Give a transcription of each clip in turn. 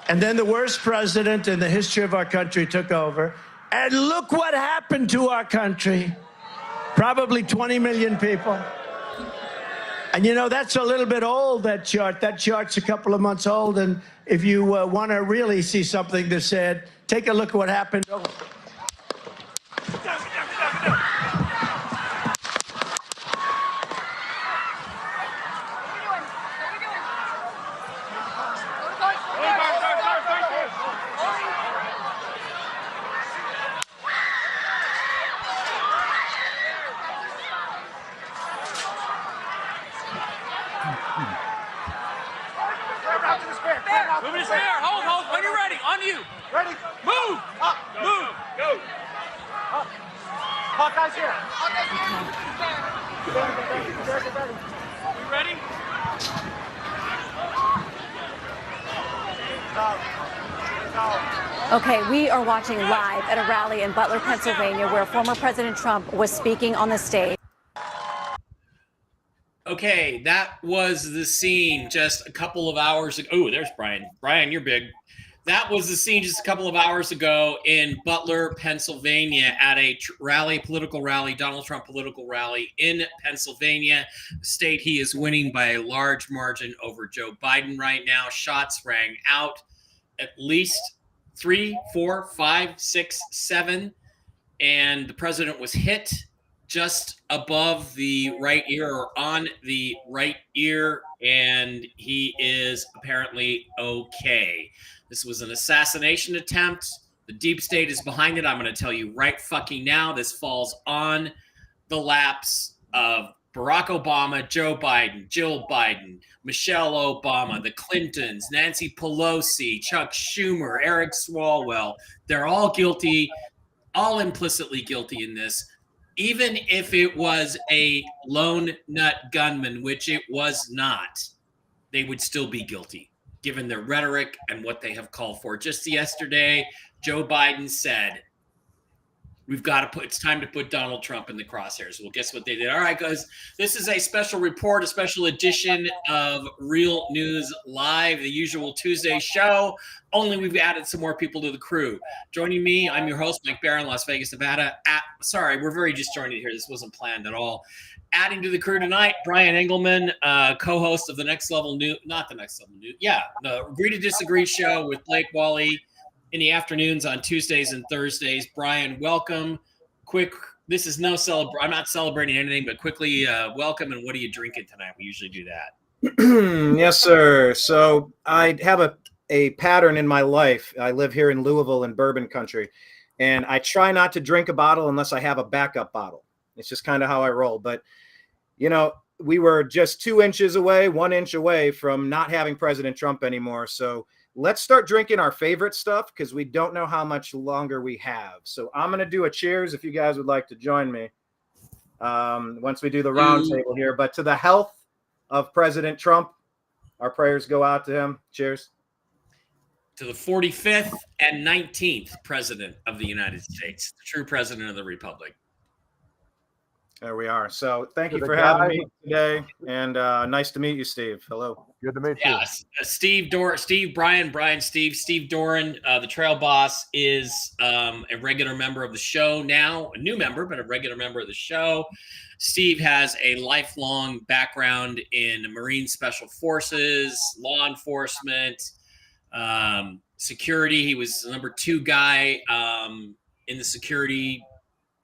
And then the worst president in the history of our country took over. And look what happened to our country. Probably 20 million people. And you know, that's a little bit old, that chart. That chart's a couple of months old. And if you want to really see something that's sad, take a look at what happened. Move his hair. Hold. When you're ready. On you. Ready? Move. Up. Move. Go. Up. Hawkeye's here. You ready? Okay, we are watching live at a rally in Butler, Pennsylvania, where former President Trump was speaking on the stage. Okay, that was the scene just a couple of hours ago. Oh, there's Brian. Brian, you're big. That was the scene just a couple of hours ago in Butler, Pennsylvania, at a political rally, Donald Trump political rally in Pennsylvania, a state he is winning by a large margin over Joe Biden right now. Shots rang out, at least 3, 4, 5, 6, 7, and the president was hit just above the right ear or on the right ear, and he is apparently okay. This was an assassination attempt. The deep state is behind it. I'm going to tell you right fucking now, this falls on the laps of Barack Obama, Joe Biden, Jill Biden, Michelle Obama, the Clintons, Nancy Pelosi, Chuck Schumer, Eric Swalwell. They're all guilty, all implicitly guilty in this. Even if it was a lone nut gunman, which it was not, they would still be guilty, given their rhetoric and what they have called for. Just yesterday, Joe Biden said, it's time to put Donald Trump in the crosshairs. Well, guess what they did? All right, guys, this is a special report, a special edition of Real News Live, the usual Tuesday show. Only we've added some more people to the crew. Joining me, I'm your host, Mike Barron, Las Vegas, Nevada. Sorry, we're very disjointed here. This wasn't planned at all. Adding to the crew tonight, Brian Engelman, co-host of the Next Level News, not the Next Level News, the Agree to Disagree show with Blake Wally in the afternoons on Tuesdays and Thursdays. Brian, welcome. This is I'm not celebrating anything, but quickly welcome. And what are you drinking tonight? We usually do that. Yes, sir. So I have a pattern in my life. I live here in Louisville in bourbon country, and I try not to drink a bottle unless I have a backup bottle. It's just kind of how I roll. But, you know, we were just 1 inch away from not having President Trump anymore. So let's start drinking our favorite stuff, because we don't know how much longer we have. So I'm going to do a cheers if you guys would like to join me once we do the round table here. But to the health of President Trump, our prayers go out to him. Cheers. To the 45th and 19th president of the United States, the true president of the Republic. There we are. So thank you for having me today. And nice to meet you, Steve. Hello. Good to meet you. Yes, Steve Doran, Steve Doran, the trail boss, is a regular member of the show now, a new member, but a regular member of the show. Steve has a lifelong background in Marine Special Forces, law enforcement, security. He was the number 2 guy in the security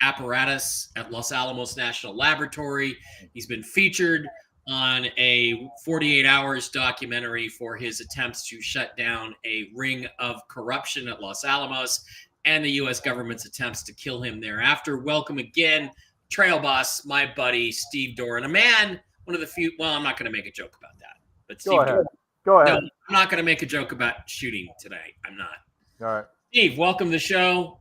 apparatus at Los Alamos National Laboratory. He's been featured on a 48 Hours documentary for his attempts to shut down a ring of corruption at Los Alamos and the U.S. government's attempts to kill him thereafter. Welcome again, trail boss, my buddy, Steve Doran, a man, one of the few, well, I'm not going to make a joke about that. But Steve Doran, Go ahead. no, I'm not going to make a joke about shooting today. I'm not. All right. Steve, welcome to the show.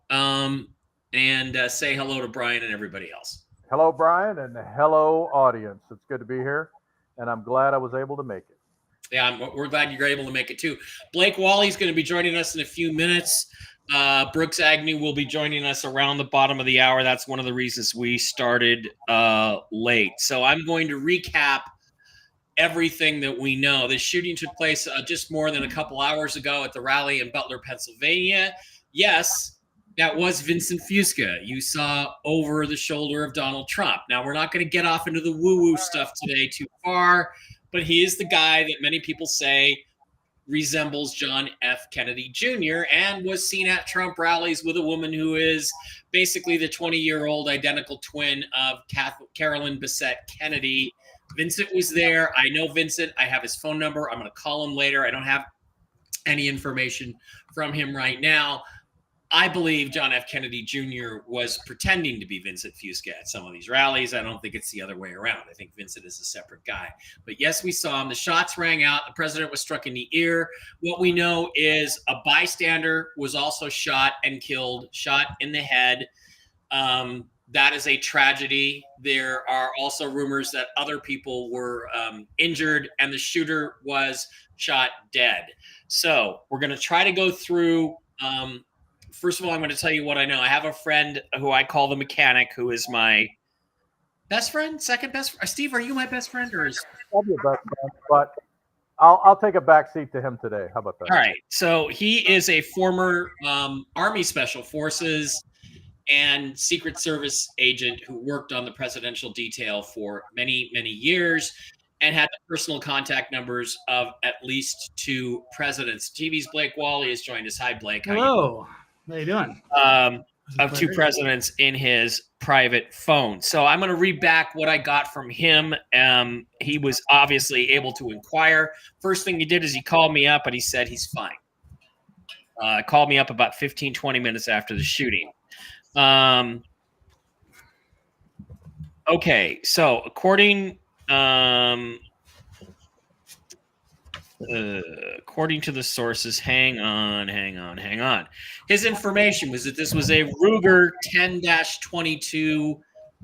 And say hello to Brian and everybody else. Hello, Brian, and hello, audience. It's good to be here, and I'm glad I was able to make it. Yeah, we're glad you're able to make it too. Blake Wally's going to be joining us in a few minutes. Brooks Agnew will be joining us around the bottom of the hour. That's one of the reasons we started late. So I'm going to recap everything that we know. The shooting took place just more than a couple hours ago at the rally in Butler, Pennsylvania. Yes, that was Vincent Fusca. You saw over the shoulder of Donald Trump. Now, we're not going to get off into the woo-woo stuff today too far, but he is the guy that many people say resembles John F. Kennedy Jr. and was seen at Trump rallies with a woman who is basically the 20-year-old identical twin of Carolyn Bessette Kennedy. Vincent was there. I know Vincent. I have his phone number. I'm going to call him later. I don't have any information from him right now. I believe John F. Kennedy Jr. was pretending to be Vincent Fusca at some of these rallies. I don't think it's the other way around. I think Vincent is a separate guy. But yes, we saw him. The shots rang out. The president was struck in the ear. What we know is a bystander was also shot and killed, shot in the head. That is a tragedy. There are also rumors that other people were injured and the shooter was shot dead. So we're going to try to go through first of all, I'm going to tell you what I know. I have a friend who I call the mechanic, who is my best friend, second best friend. Steve, are you my best friend, or is? I'll be a best friend, but I'll take a back seat to him today. How about that? All right. So he is a former Army Special Forces and Secret Service agent who worked on the presidential detail for many, many years and had personal contact numbers of at least 2 presidents. TV's Blake Wally has joined us. Hi, Blake. Hello. How you doing? Of 2 presidents in his private phone. So I'm going to read back what I got from him. He was obviously able to inquire. First thing he did is he called me up and he said he's fine. Called me up about 15, 20 minutes after the shooting. Okay, so according to the sources, hang on. His information was that this was a Ruger 10-22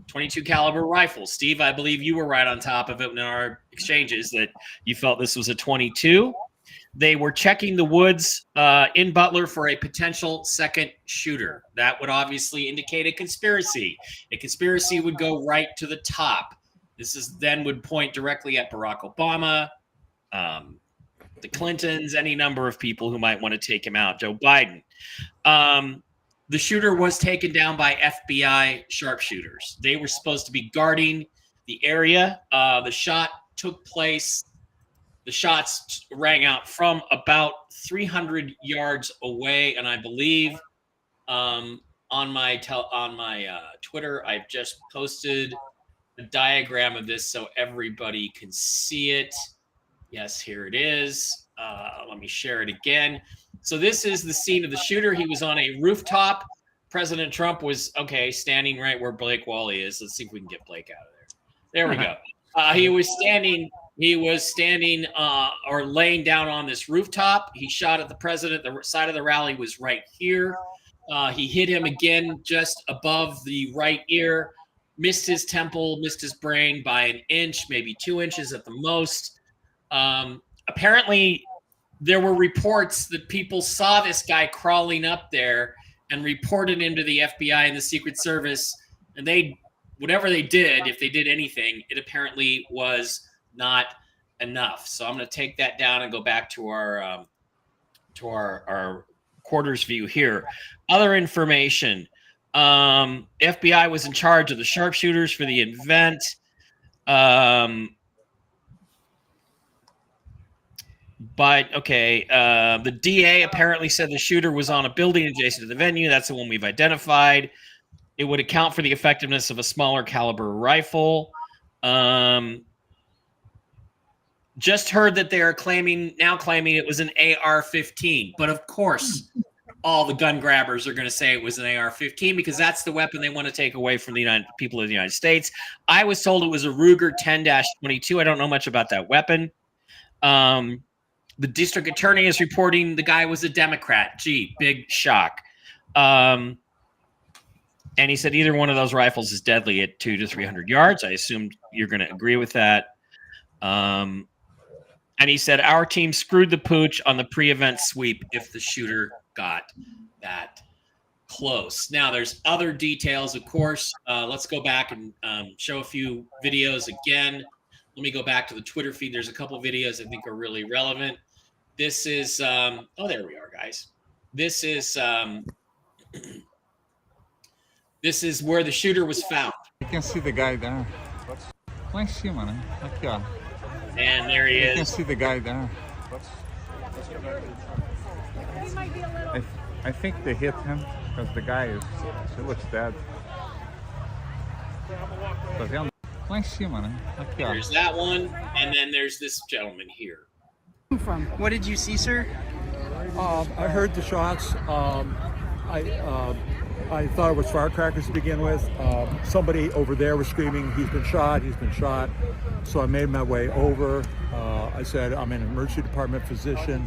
22 caliber rifle. Steve, I believe you were right on top of it in our exchanges that you felt this was a 22. They were checking the woods in Butler for a potential second shooter. That would obviously indicate a conspiracy. A conspiracy would go right to the top. This then would point directly at Barack Obama, the Clintons, any number of people who might want to take him out, Joe Biden. The shooter was taken down by FBI sharpshooters. They were supposed to be guarding the area. The shot took place. The shots rang out from about 300 yards away, and I believe on my Twitter, I've just posted a diagram of this so everybody can see it. Yes, here it is. Let me share it again. So this is the scene of the shooter. He was on a rooftop. President Trump was, standing right where Blake Wally is. Let's see if we can get Blake out of there. There we go. He was standing or laying down on this rooftop. He shot at the president. The side of the rally was right here. He hit him again just above the right ear, missed his temple, missed his brain by an inch, maybe 2 inches at the most. Apparently, there were reports that people saw this guy crawling up there and reported him to the FBI and the Secret Service. And whatever they did, if they did anything, it apparently was not enough. So I'm going to take that down and go back to our quarters view here. Other information. FBI was in charge of the sharpshooters for the event. The DA apparently said the shooter was on a building adjacent to the venue. That's the one we've identified. It would account for the effectiveness of a smaller caliber rifle. Just heard that they are claiming it was an AR-15. But of course, all the gun grabbers are going to say it was an AR-15 because that's the weapon they want to take away from the people of the United States. I was told it was a Ruger 10-22. I don't know much about that weapon. The district attorney is reporting the guy was a Democrat. Gee, big shock. And he said either one of those rifles is deadly at 200 to 300 yards. I assume you're going to agree with that. And he said our team screwed the pooch on the pre-event sweep if the shooter got that close. Now, there's other details, of course. Let's go back and show a few videos again. let me go back to the Twitter feed. There's a couple videos I think are really relevant. This is oh, there we are, guys. This is this is where the shooter was found. You can see the guy there. Lá em cima, né? Aqui, ó. And there he You can is. see the guy there. I think they hit him because the guy he looks dead. Tá vendo? Lá em cima, né? Aqui, ó. There's that one, and then there's this gentleman here. What did you see, sir? I heard the shots. I thought it was firecrackers to begin with. Somebody over there was screaming, he's been shot, he's been shot. So I made my way over. I said, I'm an emergency department physician.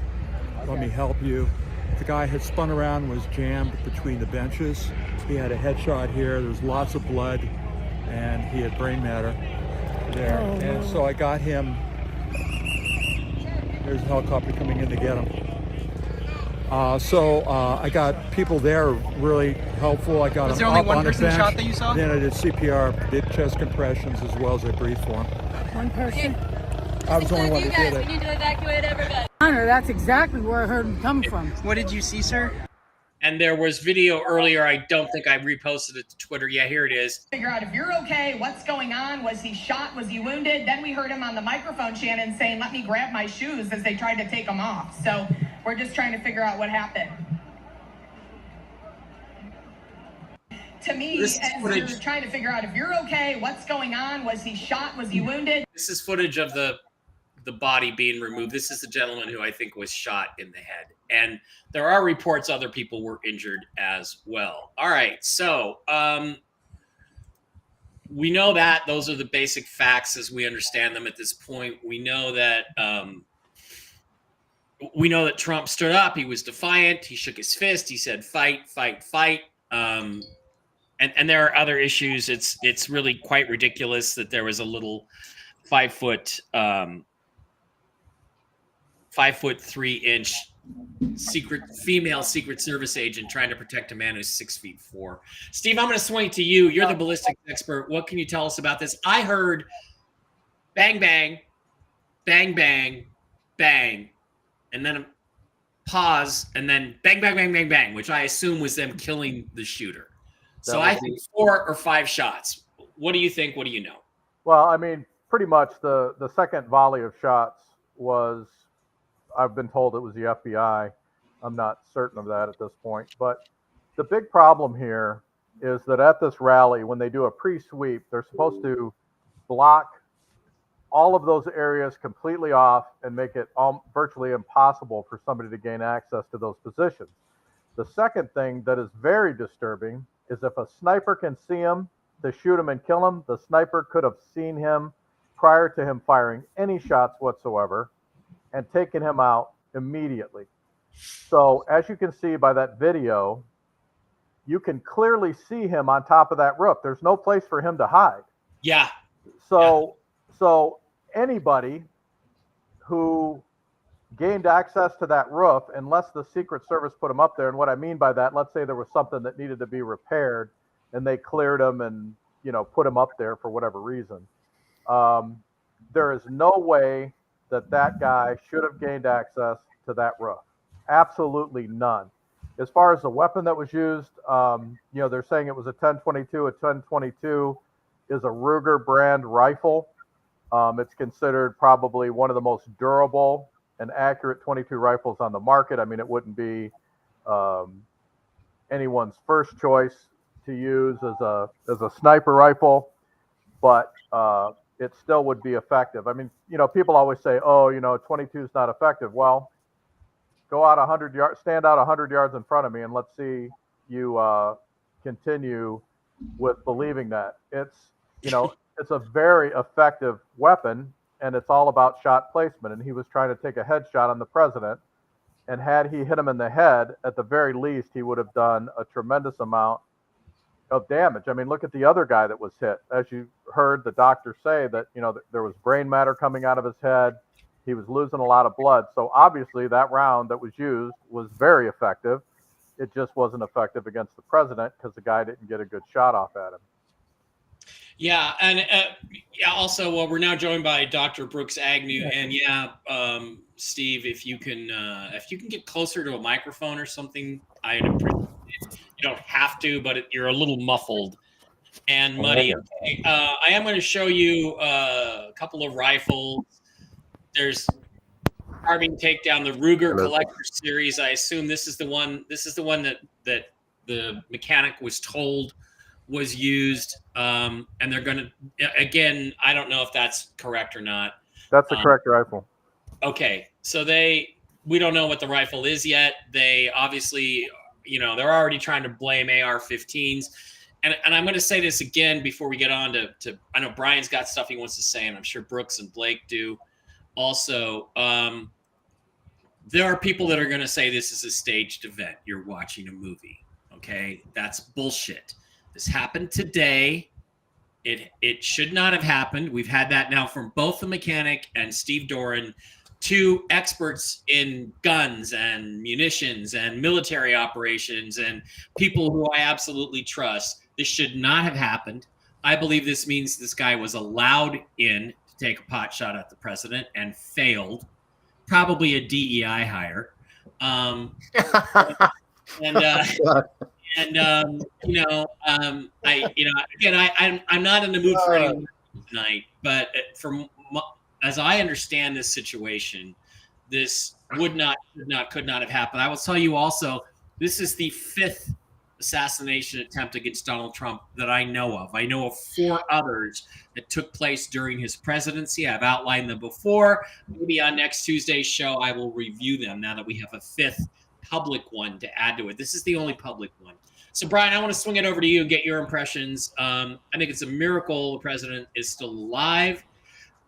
Let me help you. The guy had spun around and was jammed between the benches. He had a headshot here. There was lots of blood, and he had brain matter there. And so I got him. There's a helicopter coming in to get him. I got people there really helpful. I got Was him there only up one on the person bench. shot that you saw? Then I did CPR, did chest compressions as well as I breathed for him. One person. I was the only one You that guys, did we it. need to evacuate everybody. Honor, that's exactly where I heard him come from. What did you see, sir? And there was video earlier. I don't think I reposted it to Twitter. Yeah, here it is. Figure out if you're okay, what's going on, was he shot, was he wounded? Then we heard him on the microphone, Shannon, saying, let me grab my shoes as they tried to take him off. So we're just trying to figure out what happened. To me, This as footage- you're trying to figure out if you're okay, what's going on, was he shot, was he wounded? This is footage of the body being removed. This is the gentleman who I think was shot in the head. And there are reports other people were injured as well. All right, so we know that those are the basic facts as we understand them at this point. We know that Trump stood up. He was defiant. He shook his fist. He said, "Fight, fight, fight." And there are other issues. It's really quite ridiculous that there was a little 5'3" female Secret Service agent trying to protect a man who's 6'4". Steve, I'm going to swing to you. You're the ballistics expert. What can you tell us about this? I heard bang, bang, bang, bang, bang, and then a pause, and then bang, bang, bang, bang, bang, which I assume was them killing the shooter. So I think 4 or 5 shots. What do you think? What do you know? Well, I mean, pretty much the second volley of shots was, I've been told it was the FBI. I'm not certain of that at this point. But the big problem here is that at this rally, when they do a pre-sweep, they're supposed to block all of those areas completely off and make it virtually impossible for somebody to gain access to those positions. The second thing that is very disturbing is if a sniper can see him to shoot him and kill him, the sniper could have seen him prior to him firing any shots whatsoever and taken him out immediately. So as you can see by that video, you can clearly see him on top of that roof. There's no place for him to hide. Yeah. So anybody who gained access to that roof, unless the Secret Service put him up there, and what I mean by that, let's say there was something that needed to be repaired and they cleared him and, put him up there for whatever reason. There is no way that guy should have gained access to that roof. Absolutely none. As far as the weapon that was used, they're saying it was a 1022. A 1022 is a Ruger brand rifle. It's considered probably one of the most durable and accurate 22 rifles on the market. I mean, it wouldn't be anyone's first choice to use as a sniper rifle, but it still would be effective. I mean, people always say, 22 is not effective. Well, go out 100 yards, stand out 100 yards in front of me, and let's see you continue with believing that. It's a very effective weapon, and it's all about shot placement. And he was trying to take a headshot on the president, and had he hit him in the head, at the very least, he would have done a tremendous amount of damage. I mean, look at the other guy that was hit. As you heard the doctor say that, there was brain matter coming out of his head. He was losing a lot of blood. So obviously that round that was used was very effective. It just wasn't effective against the president because the guy didn't get a good shot off at him. Yeah, and yeah, also, well, we're now joined by Dr. Brooks Agnew, and Steve, if you can get closer to a microphone or something, I'd appreciate it. You don't have to, but you're a little muffled and muddy. Okay. I am going to show you a couple of rifles. There's Carving Takedown, the Ruger Collector Series. I assume this is the one. This is the one that the mechanic was told was used, and they're going to, again, I don't know if that's correct or not. That's the correct rifle. Okay, so we don't know what the rifle is yet. They obviously, they're already trying to blame AR-15s. And I'm going to say this again before we get on to I know Brian's got stuff he wants to say, and I'm sure Brooks and Blake do also. There are people that are going to say this is a staged event. You're watching a movie. Okay, that's bullshit. This happened today. It should not have happened. We've had that now from both the mechanic and Steve Doran, two experts in guns and munitions and military operations and people who I absolutely trust. This should not have happened. I believe this means this guy was allowed in to take a pot shot at the president and failed. Probably a DEI hire. I'm not in the mood for anyone tonight, but as I understand this situation, this could not have happened. I will tell you also, this is the 5th assassination attempt against Donald Trump that I know of. I know of 4 others that took place during his presidency. I've outlined them before. Maybe on next Tuesday's show, I will review them now that we have a 5th public one to add to it. This is the only public one. So, Brian, I want to swing it over to you and get your impressions. I think it's a miracle the president is still alive.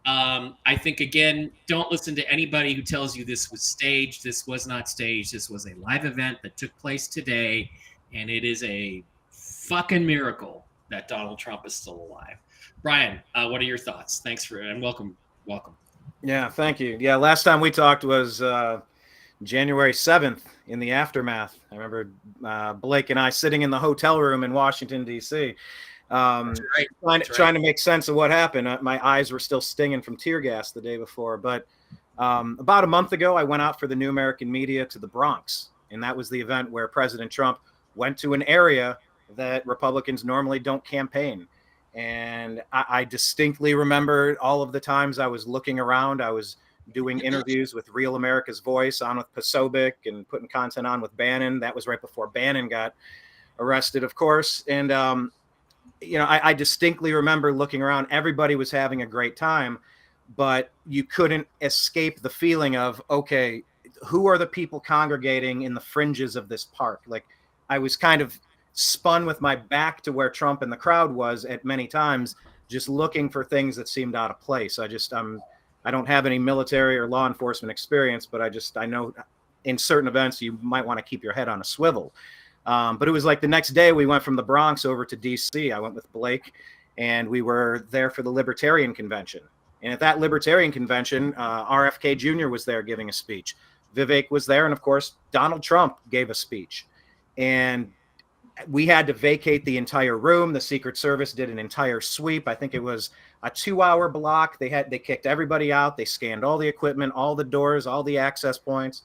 I think, again, don't listen to anybody who tells you this was staged. This was not staged. This was a live event that took place today, and it is a fucking miracle that Donald Trump is still alive. Brian, what are your thoughts? Thanks and welcome. Yeah, thank you. Yeah, last time we talked was January 7th in the aftermath. I remember Blake and I sitting in the hotel room in Washington, D.C., trying to make sense of what happened. My eyes were still stinging from tear gas the day before. But about a month ago, I went out for the New American Media to the Bronx. And that was the event where President Trump went to an area that Republicans normally don't campaign. And I distinctly remember all of the times I was looking around. I was doing interviews with Real America's Voice, on with Posobiec, and putting content on with Bannon. That was right before Bannon got arrested, of course. And, I distinctly remember looking around. Everybody was having a great time, but you couldn't escape the feeling of, okay, who are the people congregating in the fringes of this park? Like, I was kind of spun with my back to where Trump and the crowd was at many times, just looking for things that seemed out of place. I don't have any military or law enforcement experience, but I know in certain events you might want to keep your head on a swivel. But it was like the next day we went from the Bronx over to DC. I went with Blake, and we were there for the Libertarian Convention. And at that Libertarian Convention, RFK Jr. was there giving a speech. Vivek was there, and of course, Donald Trump gave a speech. And we had to vacate the entire room. The Secret Service did an entire sweep. I think it was a 2-hour block. They kicked everybody out. They scanned all the equipment, all the doors, all the access points.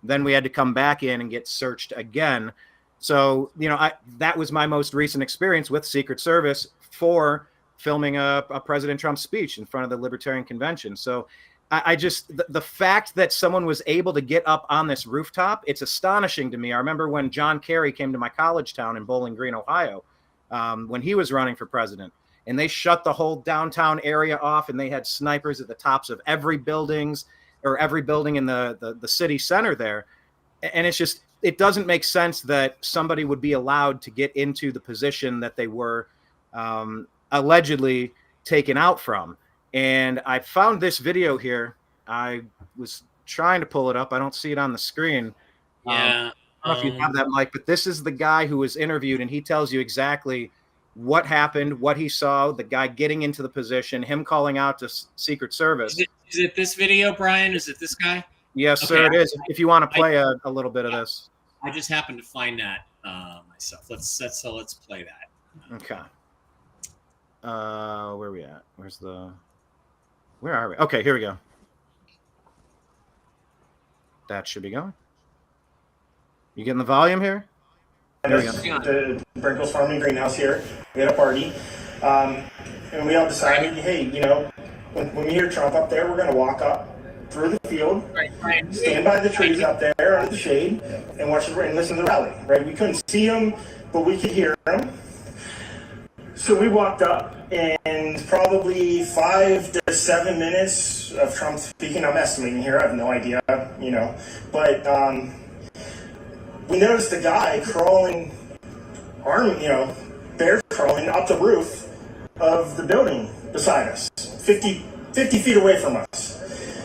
Then we had to come back in and get searched again. So, that was my most recent experience with Secret Service for filming a President Trump speech in front of the Libertarian Convention. So the fact that someone was able to get up on this rooftop, it's astonishing to me. I remember when John Kerry came to my college town in Bowling Green, Ohio, when he was running for president, and they shut the whole downtown area off, and they had snipers at the tops of every building in the city center there. And it's just, it doesn't make sense that somebody would be allowed to get into the position that they were allegedly taken out from. And I found this video here. I was trying to pull it up. I don't see it on the screen. Yeah. I don't know if you have that, Mike, but this is the guy who was interviewed, and he tells you exactly what happened, what he saw, the guy getting into the position, him calling out to Secret Service. Is it this video, Brian? Is it this guy? Yes, sir, it is. If you want to play a little bit of this. I just happened to find that myself. Let's play that. Okay. Where are we at? Where are we? Okay, here we go. That should be going. You getting the volume here? There we go. The Brinkles Farming Greenhouse here. We had a party. And we all decided, hey, you know, when we hear Trump up there, we're going to walk up through the field, stand by the trees up there under the shade, and watch and listen to the rally, right? We couldn't see him, but we could hear him. So we walked up, and probably 5 to 7 minutes of Trump speaking. I'm estimating here. I have no idea, you know. But we noticed a guy crawling, bear crawling up the roof of the building beside us, 50 feet away from us.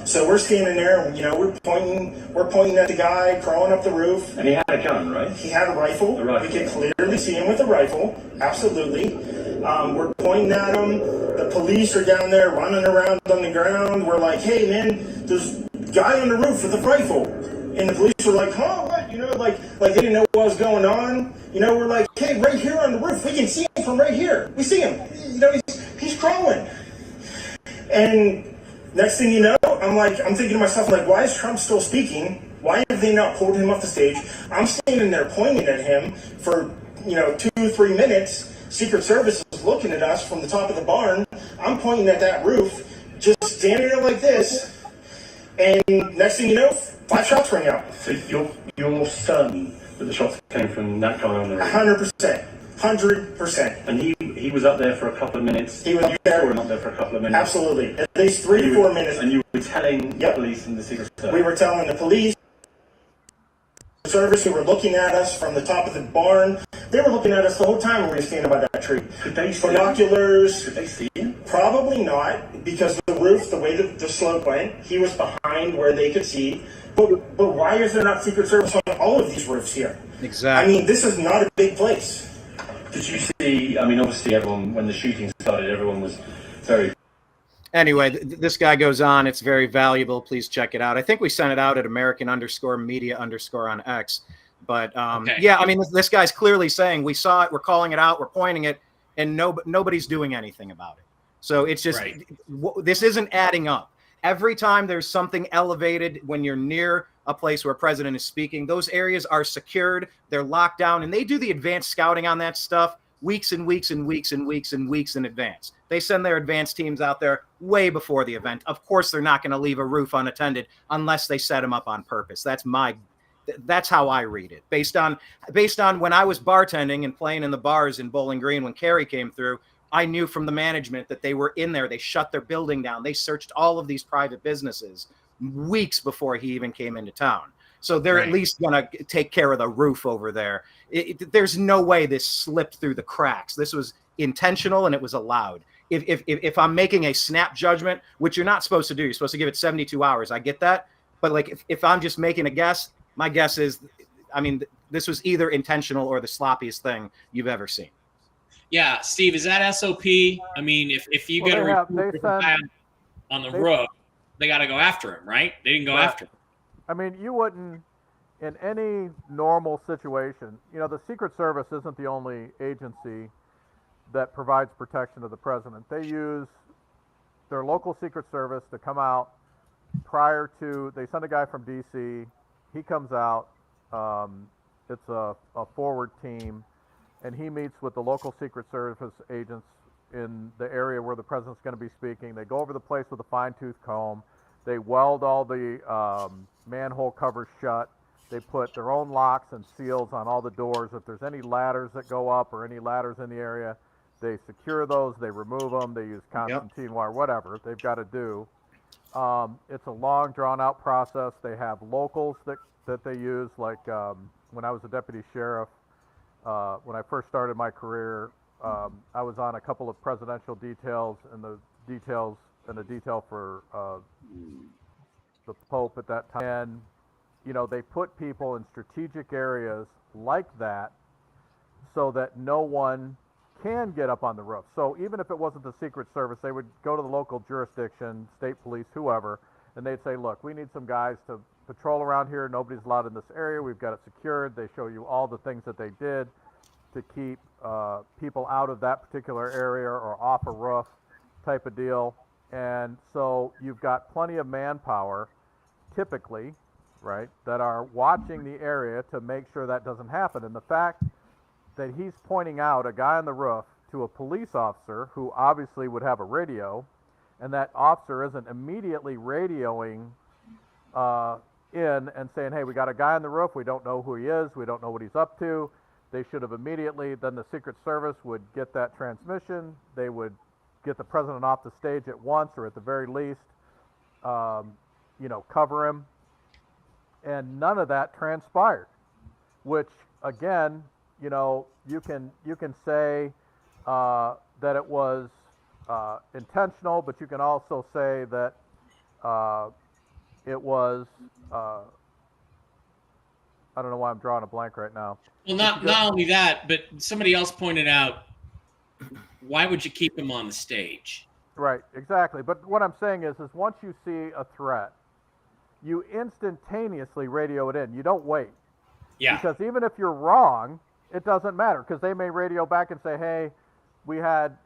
So we're standing there, and, you know, we're pointing at the guy crawling up the roof. And he had a gun, right? He had a rifle. We could clearly see him with a rifle, absolutely. We're pointing at him. The police are down there running around on the ground. We're like, hey, man, there's a guy on the roof with a rifle. And the police were like, huh, what? You know, like they didn't know what was going on. You know, we're like, hey, right here on the roof, we can see him from right here. We see him. You know, he's crawling. And next thing you know, I'm thinking to myself, like, why is Trump still speaking? Why have they not pulled him off the stage? I'm standing there pointing at him for, 2-3 minutes. Secret Service is looking at us from the top of the barn. I'm pointing at that roof, just standing there like this. And next thing you know, 5 shots rang out. So you're certain that the shots came from that guy on the roof? 100%. 100%. And he was up there for a couple of minutes? He was up there. Up there for a couple of minutes? Absolutely. At least 3 to 4 minutes. And you were telling the police and the Secret Service? We were telling the police, Service, who were looking at us from the top of the barn. They were looking at us the whole time when we were standing by that tree. Could they see binoculars? Could they see him? Probably not, because the roof, the way the slope went, he was behind where they could see. But why is there not Secret Service on all of these roofs here? Exactly. I mean, this is not a big place. Did you see, I mean, obviously everyone, when the shooting started, everyone was very... Anyway, this guy goes on. It's very valuable. Please check it out. I think we sent it out at American_media_ on X. But Okay. yeah, I mean, this guy's clearly saying we saw it, we're calling it out, we're pointing it, and nobody's doing anything about it. So it's just, this isn't adding up. Every time there's something elevated when you're near a place where a president is speaking, those areas are secured, they're locked down, and they do the advanced scouting on that stuff weeks and weeks and weeks and weeks and weeks in advance. They send their advanced teams out there way before the event. Of course, they're not going to leave a roof unattended unless they set them up on purpose. That's how I read it. Based on when I was bartending and playing in the bars in Bowling Green when Kerry came through, I knew from the management that they were in there. They shut their building down. They searched all of these private businesses weeks before he even came into town. So they're at least going to take care of the roof over there. There's no way this slipped through the cracks. This was intentional and it was allowed. If I'm making a snap judgment, which you're not supposed to do, you're supposed to give it 72 hours. I get that. But like, if I'm just making a guess, my guess is, I mean, this was either intentional or the sloppiest thing you've ever seen. Yeah, Steve, is that SOP? I mean, if you get a report on the roof, they got to go after him, right? They didn't go after him. I mean, you wouldn't, in any normal situation, the Secret Service isn't the only agency that provides protection to the president. They use their local Secret Service to come out they send a guy from D.C., he comes out, it's a forward team, and he meets with the local Secret Service agents in the area where the president's going to be speaking. They go over the place with a fine-tooth comb. They weld all the manhole covers shut. They put their own locks and seals on all the doors. If there's any ladders that go up or any ladders in the area, they secure those. They remove them. They use Constantine wire, whatever they've got to do. It's a long, drawn-out process. They have locals that they use. Like when I was a deputy sheriff, when I first started my career, I was on a couple of presidential details, and the detail for the Pope at that time. And, they put people in strategic areas like that so that no one can get up on the roof. So even if it wasn't the Secret Service, they would go to the local jurisdiction, state police, whoever, and they'd say, look, we need some guys to patrol around here. Nobody's allowed in this area. We've got it secured. They show you all the things that they did. to keep people out of that particular area or off a roof type of deal. And so you've got plenty of manpower, typically, right, that are watching the area to make sure that doesn't happen. And the fact that he's pointing out a guy on the roof to a police officer who obviously would have a radio, and that officer isn't immediately radioing in and saying, hey, we got a guy on the roof, we don't know who he is, we don't know what he's up to. They should have immediately, then the Secret Service would get that transmission, they would get the president off the stage at once, or at the very least, cover him. And none of that transpired, which again, you can say that it was intentional, but you can also say that it was. I don't know why I'm drawing a blank right now. Well, not only that, but somebody else pointed out, why would you keep him on the stage? Right, exactly. But what I'm saying is once you see a threat, you instantaneously radio it in. You don't wait. Yeah. Because even if you're wrong, it doesn't matter, because they may radio back and say, hey, we had,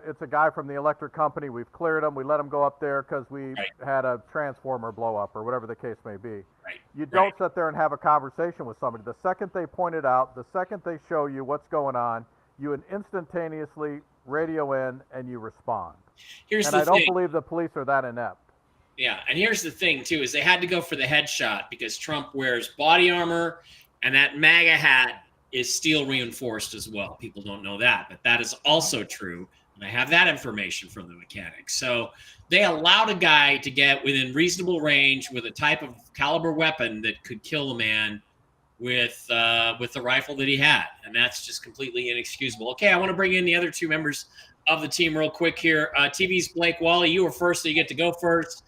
it's a guy from the electric company, we've cleared him, we let him go up there because we had a transformer blow up, or whatever the case may be. Right. You don't sit there and have a conversation with somebody. The second they point it out, the second they show you what's going on, you instantaneously radio in and you respond. I don't believe the police are that inept. Yeah, and here's the thing, too, is they had to go for the headshot because Trump wears body armor, and that MAGA hat is steel reinforced as well. People don't know that, but that is also true. And I have that information from the mechanics. So they allowed a guy to get within reasonable range with a type of caliber weapon that could kill a man with the rifle that he had. And that's just completely inexcusable. Okay, I want to bring in the other two members of the team real quick here. TV's Blake Wally, you were first, so you get to go first.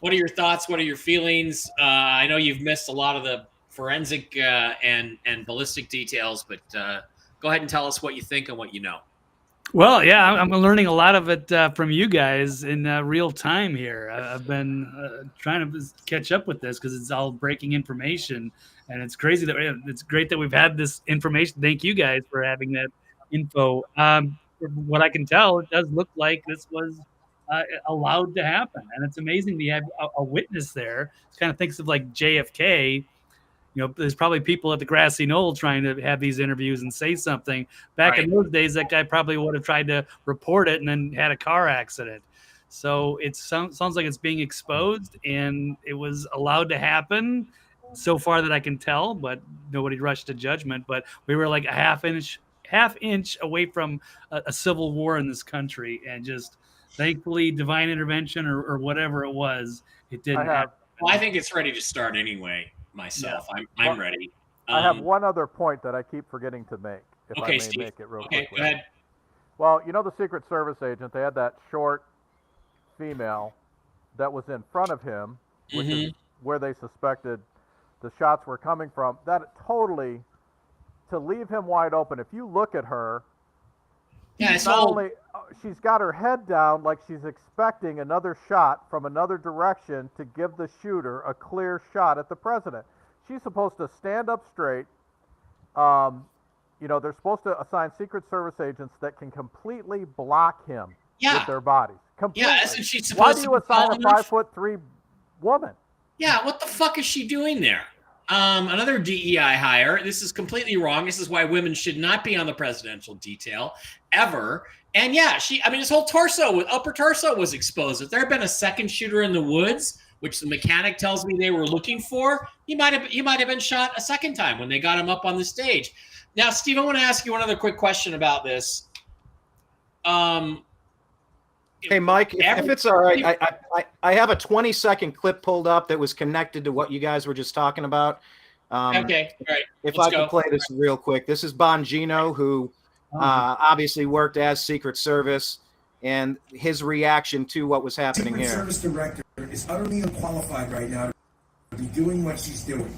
What are your thoughts? What are your feelings? I know you've missed a lot of the forensic and ballistic details, but go ahead and tell us what you think and what you know. Well, yeah, I'm learning a lot of it from you guys in real time here. I've been trying to catch up with this because it's all breaking information, and it's crazy that it's great that we've had this information. Thank you guys for having that info. From what I can tell, it does look like this was allowed to happen, and it's amazing to have a witness there. It kind of thinks of like JFK. There's probably people at the grassy knoll trying to have these interviews and say something. Back in those days, that guy probably would have tried to report it and then had a car accident. So it sounds like it's being exposed, and it was allowed to happen so far that I can tell, but nobody rushed to judgment. But we were like a half inch away from a civil war in this country, and just thankfully divine intervention or whatever it was, it didn't happen. Well, I think it's ready to start anyway. Myself, yeah. I'm ready. I have one other point that I keep forgetting to make, if I may Steve. Make it real quickly. Go ahead. Well, the Secret Service agent, they had that short female that was in front of him, which is where they suspected the shots were coming from. That totally, to leave him wide open, if you look at her, she's got her head down like she's expecting another shot from another direction to give the shooter a clear shot at the president. She's supposed to stand up straight. They're supposed to assign Secret Service agents that can completely block him with their bodies. Completely. Yeah, isn't she supposed to? Why do you assign a 5'3" woman? Yeah, what the fuck is she doing there? Another DEI hire. This is completely wrong. This is why women should not be on the presidential detail ever. And yeah, his whole upper torso was exposed. If there had been a second shooter in the woods, which the mechanic tells me they were looking for, he might have been shot a second time when they got him up on the stage. Now, Steve, I want to ask you one other quick question about this. Hey, Mike, if it's all right, I have a 20-second clip pulled up that was connected to what you guys were just talking about. Okay, all right. If I could play this real quick. This is Bongino, who obviously worked as Secret Service, and his reaction to what was happening here. Secret Service Director is utterly unqualified right now to be doing what she's doing.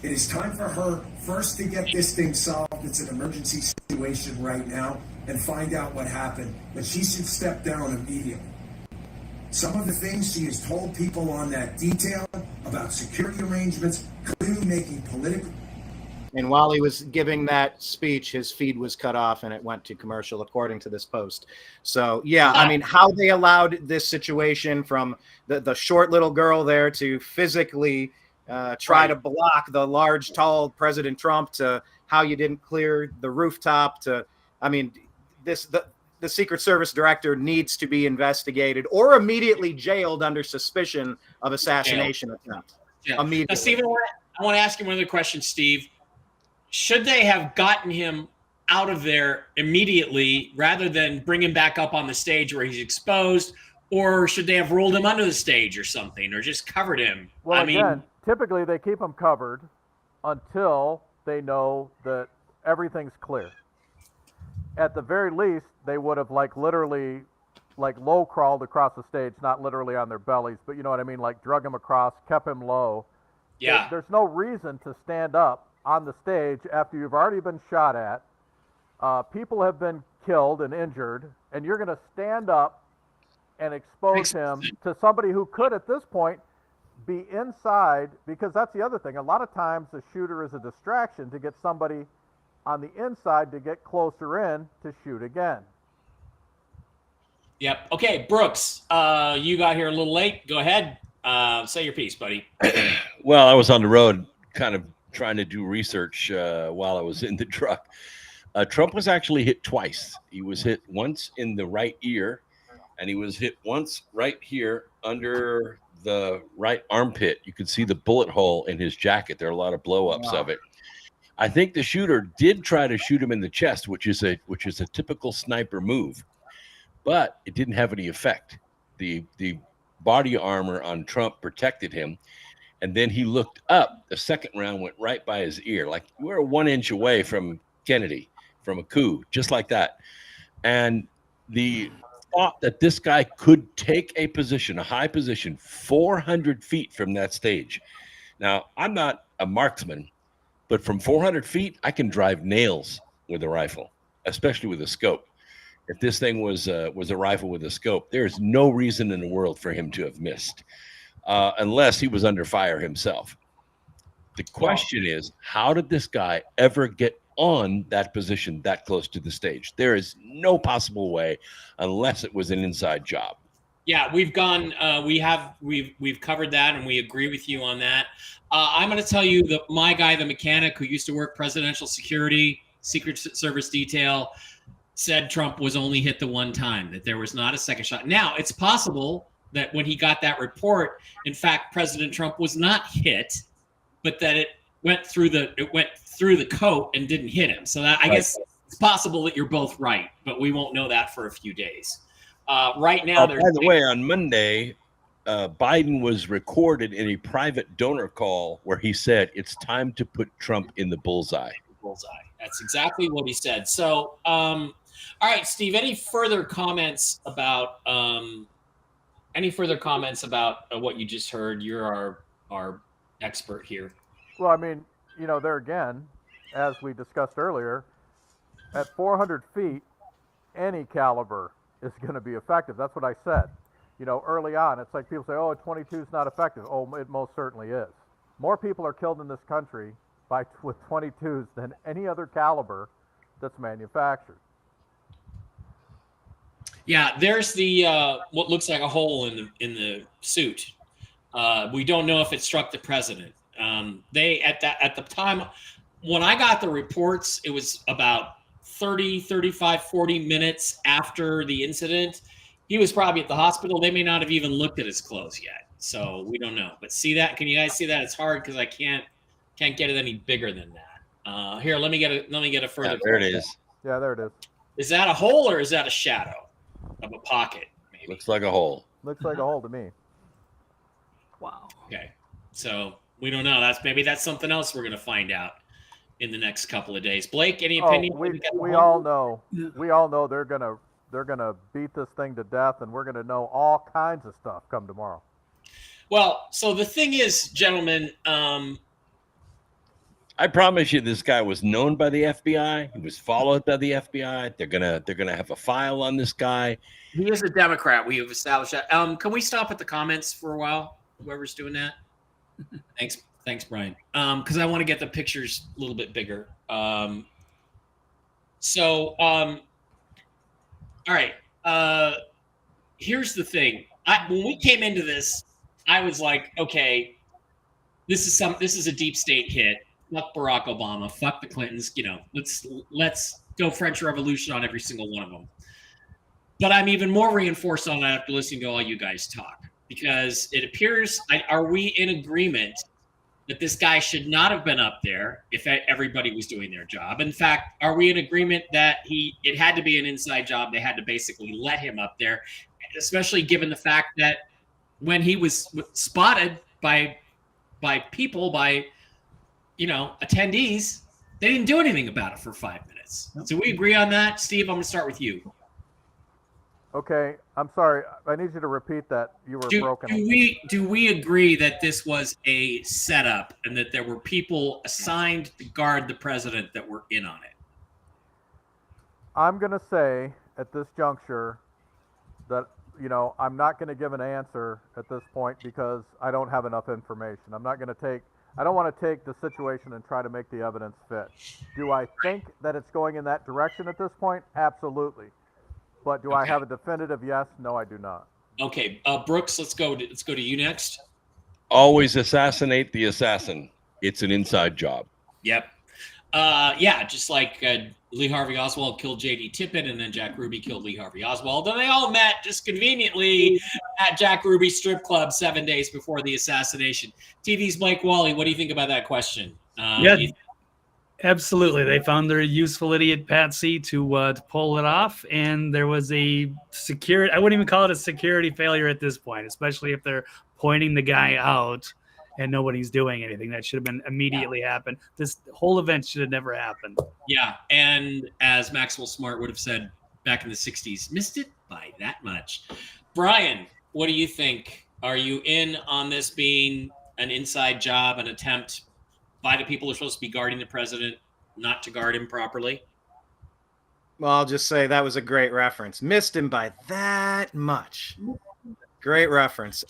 It is time for her first to get this thing solved. It's an emergency situation right now, and find out what happened. But she should step down immediately. Some of the things she has told people on that detail about security arrangements, clearly making political. And while he was giving that speech, his feed was cut off and it went to commercial, according to this post. So, yeah, I mean, how they allowed this situation from the short little girl there to physically try to block the large, tall President Trump, to how you didn't clear the rooftop, to, I mean, the Secret Service director needs to be investigated or immediately jailed under suspicion of assassination attempt. Yeah. Immediately. Now, Steve, I want to ask you one other question, Steve. Should they have gotten him out of there immediately rather than bring him back up on the stage where he's exposed, or should they have rolled him under the stage or something, or just covered him? Well, I again, mean, typically they keep them covered until they know that everything's clear. At the very least, they would have literally low crawled across the stage, not literally on their bellies, but you know what I mean, like drug him across, kept him low. Yeah. There's no reason to stand up on the stage after you've already been shot at. People have been killed and injured, and you're going to stand up and expose him to somebody who could, at this point, be inside, because that's the other thing. A lot of times the shooter is a distraction to get somebody on the inside to get closer in to shoot again. Yep. Okay, Brooks, you got here a little late. Go ahead. Say your piece, buddy. Well, I was on the road kind of trying to do research while I was in the truck. Trump was actually hit twice. He was hit once in the right ear, and he was hit once right here under the right armpit. You could see the bullet hole in his jacket. There are a lot of blow-ups of it. I think the shooter did try to shoot him in the chest, which is a typical sniper move, but it didn't have any effect. The body armor on Trump protected him, and then he looked up. The second round went right by his ear. Like, we're 1 inch away from Kennedy, from a coup, just like that. And the thought that this guy could take a position, a high position, 400 feet from that stage. Now, I'm not a marksman, but from 400 feet, I can drive nails with a rifle, especially with a scope. If this thing was a rifle with a scope, there's no reason in the world for him to have missed, unless he was under fire himself. The question is, how did this guy ever get on that position that close to the stage? There is no possible way, unless it was an inside job. Yeah, we've gone. We've covered that, and we agree with you on that. I'm going to tell you that my guy, the mechanic who used to work presidential security, Secret Service detail, said Trump was only hit the one time, that there was not a second shot. Now, it's possible that when he got that report, in fact, President Trump was not hit, but that it went through the coat and didn't hit him. So that, I guess it's possible that you're both right, but we won't know that for a few days. Right now, by the way, on Monday, Biden was recorded in a private donor call where he said it's time to put Trump in the bullseye. That's exactly what he said. So, all right, Steve, any further comments about what you just heard? You're our expert here. Well, I mean, there again, as we discussed earlier, at 400 feet, any caliber is going to be effective. That's what I said. Early on, it's like people say, oh, 22 is not effective. Oh, it most certainly is. More people are killed in this country with 22s than any other caliber that's manufactured. Yeah, there's the what looks like a hole in the suit. We don't know if it struck the president. They at the time when I got the reports, it was about 30, 35, 40 minutes after the incident. He was probably at the hospital. They may not have even looked at his clothes yet, so we don't know. But see that? Can you guys see that? It's hard because I can't get it any bigger than that. Here, let me get a further. Yeah, there it is. Yeah, there it is. Is that a hole or is that a shadow of a pocket? Maybe. Looks like a hole. Looks like a hole to me. Wow. Okay, so we don't know. That's something else we're gonna find out in the next couple of days. Blake, any opinion? We all know. We all know they're gonna beat this thing to death, and we're gonna know all kinds of stuff come tomorrow. Well, so the thing is, gentlemen, I promise you, this guy was known by the FBI. He was followed by the FBI. They're gonna have a file on this guy. He is a Democrat. We have established that. Can we stop at the comments for a while? Whoever's doing that. Thanks, Thanks, Brian. Because I want to get the pictures a little bit bigger. All right. Here's the thing. When we came into this, I was like, okay, this is a deep state hit. Fuck Barack Obama. Fuck the Clintons. Let's go French Revolution on every single one of them. But I'm even more reinforced on that after listening to all you guys talk, because it appears, are we in agreement that this guy should not have been up there if everybody was doing their job? In fact, are we in agreement that it had to be an inside job? They had to basically let him up there, especially given the fact that when he was spotted by people, by attendees, they didn't do anything about it for 5 minutes. So we agree on that. Steve, I'm going to start with you. Okay, I'm sorry. I need you to repeat that. You were broken. Do we agree that this was a setup and that there were people assigned to guard the president that were in on it? I'm going to say at this juncture that, I'm not going to give an answer at this point because I don't have enough information. I don't want to take the situation and try to make the evidence fit. Do I think that it's going in that direction at this point? Absolutely. But do I have a definitive yes? No, I do not. Okay, Brooks, let's go to you next. Always assassinate the assassin. It's an inside job. Yep. Just like Lee Harvey Oswald killed J.D. Tippit, and then Jack Ruby killed Lee Harvey Oswald. And they all met just conveniently at Jack Ruby's strip club 7 days before the assassination. TV's Blake Wally, what do you think about that question? Absolutely. They found their useful idiot Patsy to pull it off, and there was a security. I wouldn't even call it a security failure at this point, especially if they're pointing the guy out and nobody's doing anything. That should have been immediately happened. This whole event should have never happened. Yeah, and as Maxwell Smart would have said back in the 60s, missed it by that much. Brian, what do you think? Are you in on this being an inside job, an attempt by the people who are supposed to be guarding the president not to guard him properly? Well, I'll just say that was a great reference. Missed him by that much. Great reference.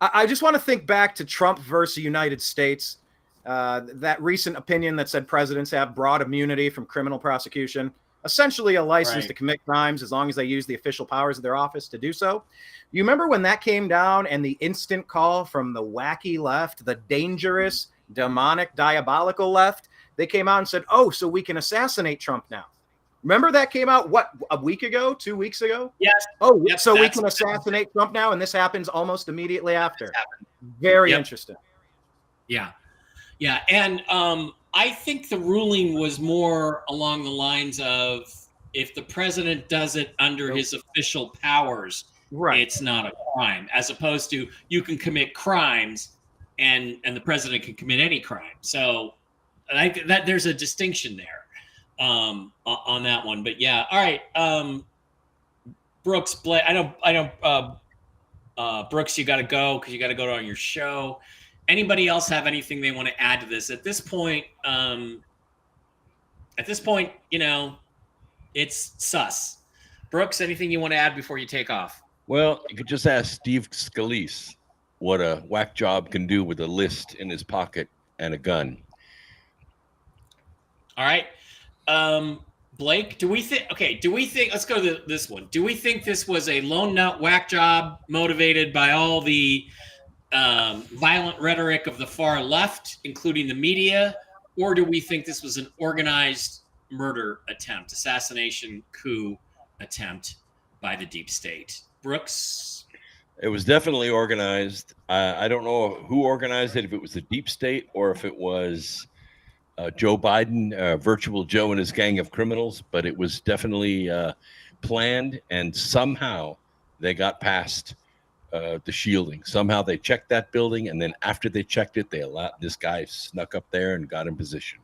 I just want to think back to Trump versus United States, that recent opinion that said presidents have broad immunity from criminal prosecution, essentially a license to commit crimes as long as they use the official powers of their office to do so. You remember when that came down and the instant call from the wacky left, the dangerous, demonic, diabolical left? They came out and said, oh, so we can assassinate Trump now. Remember that came out, what, a week ago, 2 weeks ago? Yes. Oh, yep, so we can assassinate Trump now, and this happens almost immediately after. Very interesting. Yeah. Yeah, and I think the ruling was more along the lines of if the president does it under his official powers, it's not a crime, as opposed to you can commit crimes and the president can commit any crime. So I think that there's a distinction there on that one. But yeah, all right. Brooks, Blake, I don't Brooks, you got to go because you got to go on your show. Anybody else have anything they want to add to this? At this point, it's sus. Brooks, anything you want to add before you take off? Well, you could just ask Steve Scalise what a whack job can do with a list in his pocket and a gun. All right. Blake, do we think, let's go to this one. Do we think this was a lone nut whack job motivated by all the violent rhetoric of the far left, including the media, or do we think this was an organized murder attempt, assassination coup attempt by the deep state? Brooks? It was definitely organized. I don't know who organized it, if it was the deep state or if it was Joe Biden, Virtual Joe and his gang of criminals, but it was definitely planned, and somehow they got past the shielding. Somehow they checked that building, and then after they checked it, they allowed this guy snuck up there and got in position.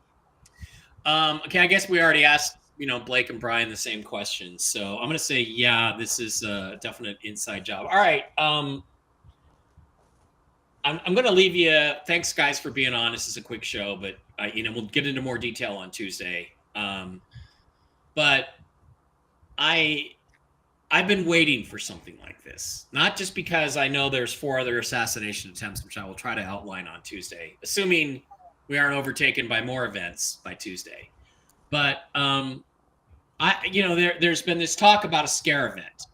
Okay, I guess we already asked, Blake and Brian the same questions. So I'm going to say, yeah, this is a definite inside job. All right. I'm going to leave you. Thanks, guys, for being on. This is a quick show, but we'll get into more detail on Tuesday. But I I've been waiting for something like this, not just because I know there's 4 other assassination attempts, which I will try to outline on Tuesday, assuming we aren't overtaken by more events by Tuesday. But there's been this talk about a scare event.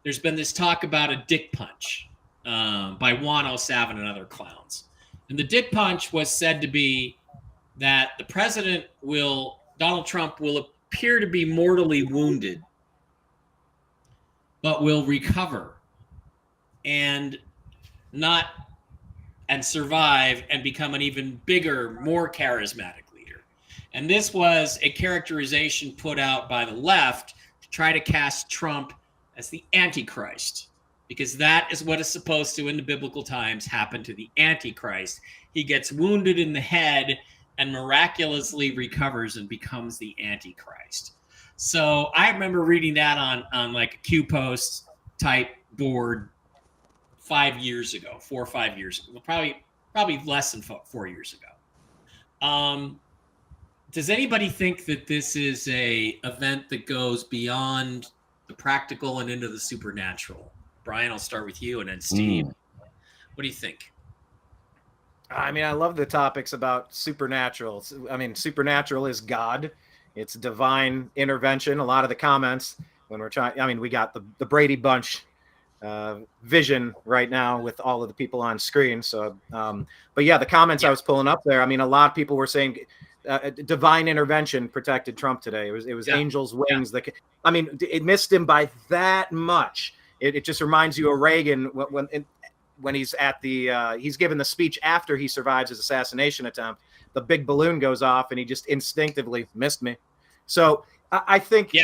There's been this talk about a dick punch by Juan O'Savin and other clowns. And the dick punch was said to be that the president Donald Trump will appear to be mortally wounded, but will recover and survive and become an even bigger, more charismatic leader. And this was a characterization put out by the left to try to cast Trump as the Antichrist, because that is what is supposed to, in the biblical times, happen to the Antichrist. He gets wounded in the head and miraculously recovers and becomes the Antichrist. So I remember reading that on like a Q post type board 4 or 5 years ago, probably less than 4 years ago. Does anybody think that this is a event that goes beyond the practical and into the supernatural? Brian, I'll start with you, and then Steve. What do you think? I mean, I love the topics about supernatural. I mean, supernatural is God. It's divine intervention. A lot of the comments when we're trying, I mean, we got the Brady Bunch vision right now with all of the people on screen. So, but yeah, the comments I was pulling up there, I mean, a lot of people were saying divine intervention protected Trump today. It was angels' wings. I mean, it missed him by that much. It just reminds you of Reagan when he's at he's given the speech after he survives his assassination attempt. The big balloon goes off and he just instinctively missed me. So I think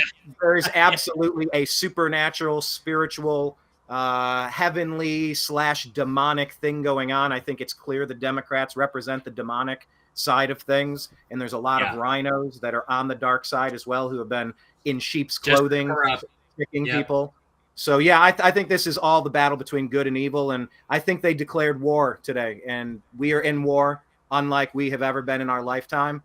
there is absolutely a supernatural, spiritual, heavenly / demonic thing going on. I think it's clear the Democrats represent the demonic side of things. And there's a lot of rhinos that are on the dark side as well, who have been in sheep's clothing, picking people. So, yeah, I think this is all the battle between good and evil. And I think they declared war today. And we are in war, unlike we have ever been in our lifetime.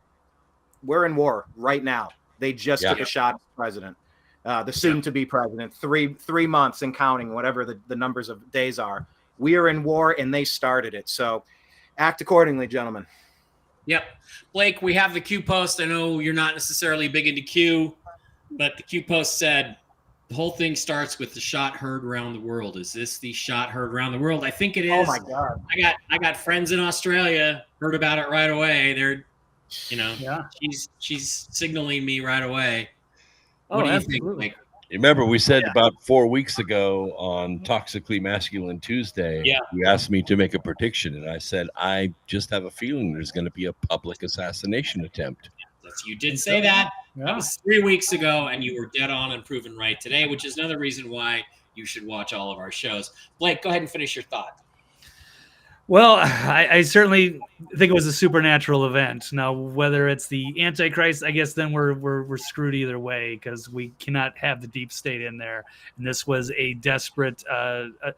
We're in war right now. They just took a shot at the president, the soon-to-be president, three months and counting, whatever the numbers of days are. We are in war, and they started it. So act accordingly, gentlemen. Yep. Blake, we have the Q post. I know you're not necessarily big into Q, but the Q post said, the whole thing starts with the shot heard around the world. Is this the shot heard around the world? I think it is. Oh my God! I got friends in Australia, heard about it right away. They're, she's signaling me right away. What do you think, Mike? Remember, we said about 4 weeks ago on Toxically Masculine Tuesday, you asked me to make a prediction, and I said I just have a feeling there's going to be a public assassination attempt. You did say that. That was 3 weeks ago, and you were dead on and proven right today, which is another reason why you should watch all of our shows. Blake, go ahead and finish your thought. Well, I certainly think it was a supernatural event. Now, whether it's the Antichrist, I guess then we're screwed either way, because we cannot have the deep state in there. And this was a desperate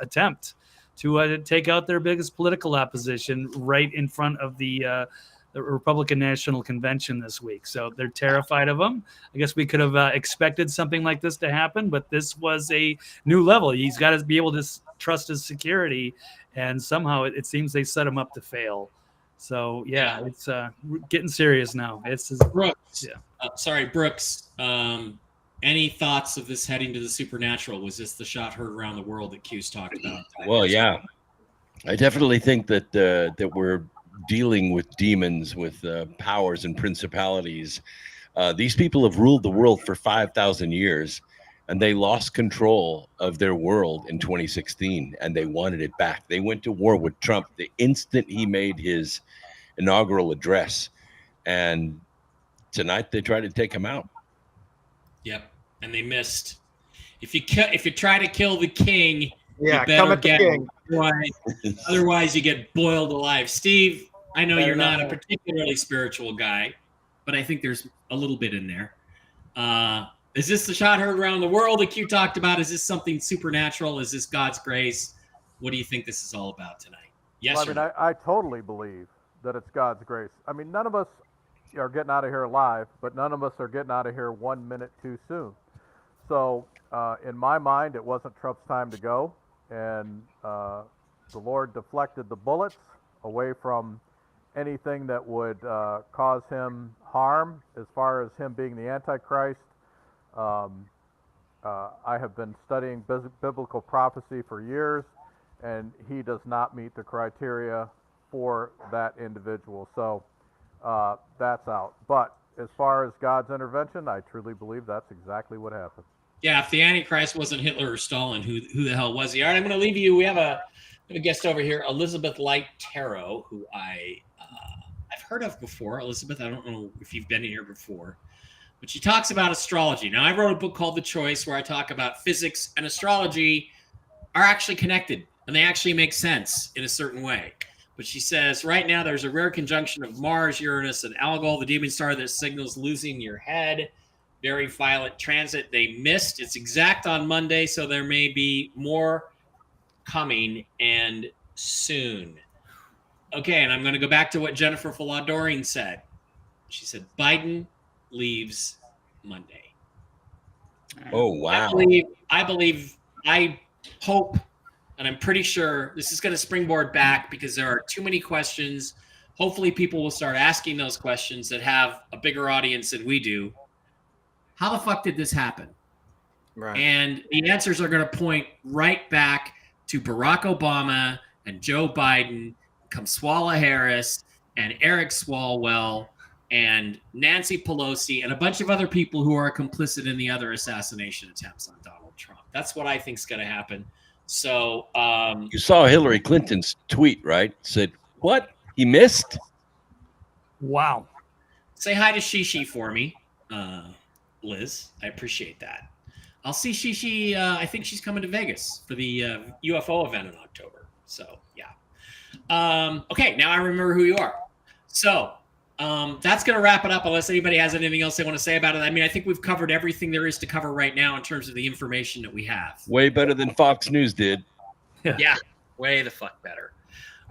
attempt to take out their biggest political opposition right in front of the Republican National Convention this week. So they're terrified of him. I guess we could have expected something like this to happen, but this was a new level. He's got to be able to trust his security, and somehow it seems they set him up to fail. So it's getting serious now. It's Brooks. Brooks. Any thoughts of this heading to the supernatural? Was this the shot heard around the world that Q's talked about? Well, yeah, I definitely think that we're dealing with demons, with powers and principalities. These people have ruled the world for 5,000 years, and they lost control of their world in 2016, and they wanted it back. They went to war with Trump the instant he made his inaugural address, and tonight they tried to take him out. Yep, and they missed. If you try to kill the king, you come better at the get king. Otherwise, you get boiled alive. Steve, I know you're not a particularly spiritual guy, but I think there's a little bit in there. Is this the shot heard around the world that Q talked about? Is this something supernatural? Is this God's grace? What do you think this is all about tonight? Yes, well, I mean, I totally believe that it's God's grace. I mean, none of us are getting out of here alive, but none of us are getting out of here 1 minute too soon. So in my mind, it wasn't Trump's time to go, and the Lord deflected the bullets away from anything that would cause him harm as far as him being the Antichrist. I have been studying biblical prophecy for years, and he does not meet the criteria for that individual. So that's out. But as far as God's intervention, I truly believe that's exactly what happened. Yeah, if the Antichrist wasn't Hitler or Stalin, who the hell was he? All right, I'm going to leave you. We have a guest over here, Elizabeth Light Tarot, who I've heard of before. Elizabeth, I don't know if you've been in here before, but she talks about astrology. Now, I wrote a book called The Choice where I talk about physics and astrology are actually connected, and they actually make sense in a certain way. But she says, right now, there's a rare conjunction of Mars, Uranus, and Algol, the demon star that signals losing your head. Very violent transit. They missed. It's exact on Monday, so there may be more coming and soon. Okay, and I'm going to go back to what Jennifer Faladorian said. She said, Biden leaves Monday. Oh, wow. I hope, and I'm pretty sure this is going to springboard back because there are too many questions. Hopefully people will start asking those questions that have a bigger audience than we do. How the fuck did this happen? Right. And the answers are going to point right back to Barack Obama and Joe Biden, Kamala Harris, and Eric Swalwell, and Nancy Pelosi, and a bunch of other people who are complicit in the other assassination attempts on Donald Trump. That's what I think is going to happen. So you saw Hillary Clinton's tweet, right? Said, what? He missed? Wow. Say hi to Shishi for me, Liz. I appreciate that. I'll see Shishi. I think she's coming to Vegas for the UFO event in October. So, yeah. Okay, now I remember who you are. So, that's going to wrap it up unless anybody has anything else they want to say about it. I mean, I think we've covered everything there is to cover right now in terms of the information that we have. Way better than Fox News did. Yeah, way the fuck better.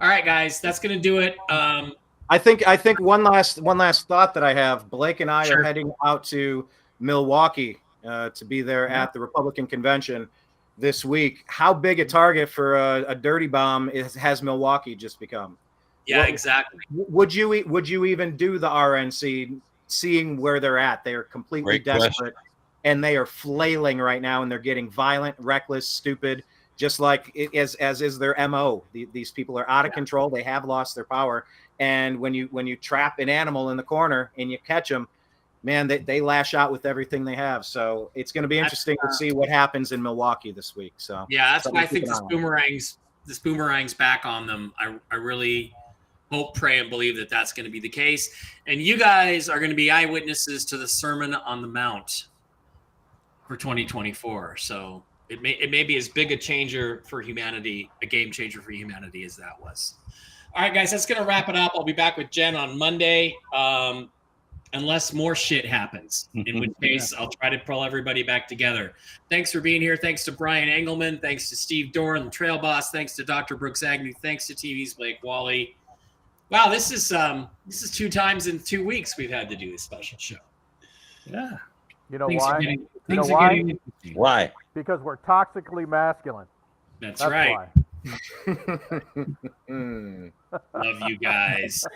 All right, guys, that's going to do it. I think one last thought that I have. Blake and I are heading out to Milwaukee to be there at the Republican convention this week. How big a target for a dirty bomb has Milwaukee just become? Yeah, exactly. Would you even do the RNC, seeing where they're at? They are completely desperate, and they are flailing right now, and they're getting violent, reckless, stupid, just like as is their MO. These people are out of control. They have lost their power, and when you trap an animal in the corner and you catch them, man, they lash out with everything they have. So it's going to be interesting to see what happens in Milwaukee this week. So yeah, that's why I think this boomerang's back on them. I really hope, pray, and believe that that's going to be the case. And you guys are going to be eyewitnesses to the Sermon on the Mount for 2024. So it may be as big a changer for humanity, a game changer for humanity as that was. All right, guys, that's going to wrap it up. I'll be back with Jen on Monday, unless more shit happens, in which case I'll try to pull everybody back together. Thanks for being here. Thanks to Brian Engelman. Thanks to Steve Doran, the Trail Boss. Thanks to Dr. Brooks Agnew. Thanks to TV's Blake Wally. Wow, this is 2 times in 2 weeks we've had to do this special show. Yeah. You know Things why? are getting- You know things are why? getting interesting. Why? Because we're toxically masculine. That's right. Why. Love you guys.